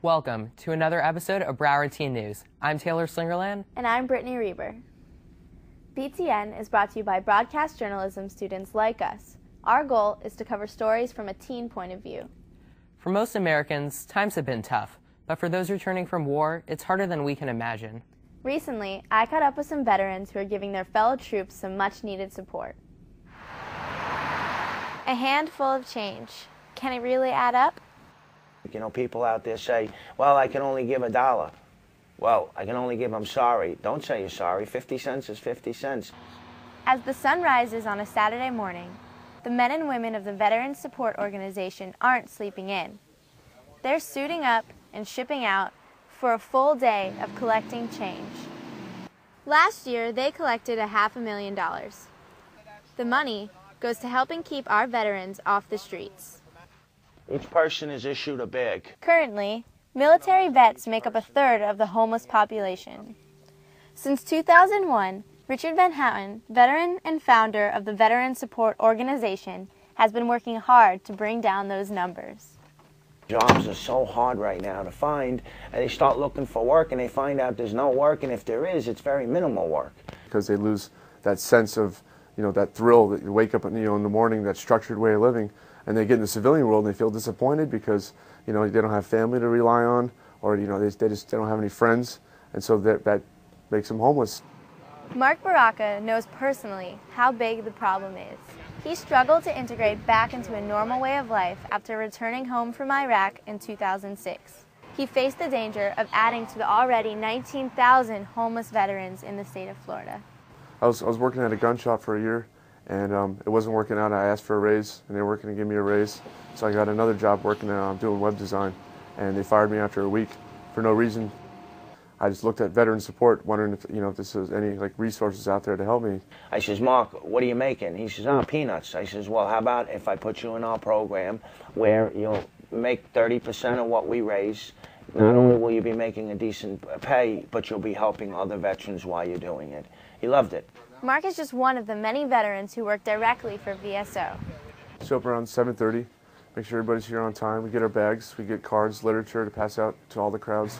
Welcome to another episode of Broward Teen News. I'm Taylor Slingerland. And I'm Brittany Reber. BTN is brought to you by broadcast journalism students like us. Our goal is to cover stories from a teen point of view. For most Americans, times have been tough, but for those returning from war, it's harder than we can imagine. Recently, I caught up with some veterans who are giving their fellow troops some much-needed support. A handful of change. Can it really add up? You know, people out there say, well, I can only give $1. Well, I can only give, I'm sorry. Don't say you're sorry. 50 cents is 50 cents. As the sun rises on a Saturday morning, the men and women of the Veterans Support Organization aren't sleeping in. They're suiting up and shipping out for a full day of collecting change. Last year, they collected $500,000. The money goes to helping keep our veterans off the streets. Each person is issued a bag. Currently, military vets make up a third of the homeless population. Since 2001, Richard Van Houten, veteran and founder of the Veteran Support Organization, has been working hard to bring down those numbers. Jobs are so hard right now to find, and they start looking for work, and they find out there's no work, and if there is, it's very minimal work. Because they lose that sense of, that thrill that you wake up, in the morning, that structured way of living, and they get in the civilian world and they feel disappointed because, they don't have family to rely on, or, they don't have any friends, and so that makes them homeless. Mark Baraka knows personally how big the problem is. He struggled to integrate back into a normal way of life after returning home from Iraq in 2006. He faced the danger of adding to the already 19,000 homeless veterans in the state of Florida. I was working at a gun shop for a year, and it wasn't working out. I asked for a raise, and they weren't going to give me a raise. So I got another job working doing web design, and they fired me after a week for no reason. I just looked at veteran support, wondering if this was any resources out there to help me. I says, Mark, what are you making? He says, oh, peanuts. I says, well, how about if I put you in our program where you'll make 30% of what we raise? Not only will you be making a decent pay, but you'll be helping other veterans while you're doing it. He loved it. Mark is just one of the many veterans who work directly for VSO. Show up around 7:30, make sure everybody's here on time. We get our bags, we get cards, literature to pass out to all the crowds.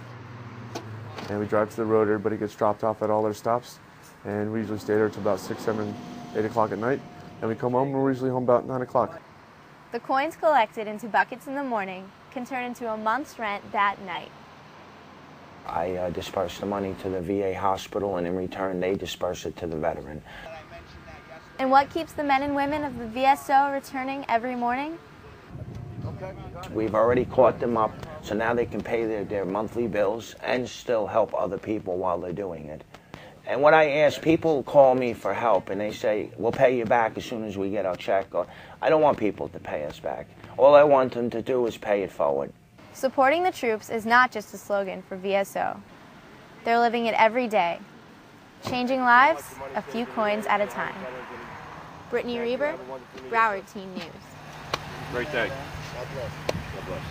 And we drive to the road, everybody gets dropped off at all their stops. And we usually stay there until about 6, 7, 8 o'clock at night. And we come home, and we're usually home about 9 o'clock. The coins collected into buckets in the morning can turn into a month's rent that night. I disperse the money to the VA hospital, and in return, they disperse it to the veteran. And what keeps the men and women of the VSO returning every morning? We've already caught them up, so now they can pay their monthly bills and still help other people while they're doing it. And what I ask, people call me for help, and they say, we'll pay you back as soon as we get our check. I don't want people to pay us back. All I want them to do is pay it forward. Supporting the troops is not just a slogan for VSO. They're living it every day, changing lives a few coins at a time. Brittany Reber, Broward Teen News. Great day. God bless. God bless.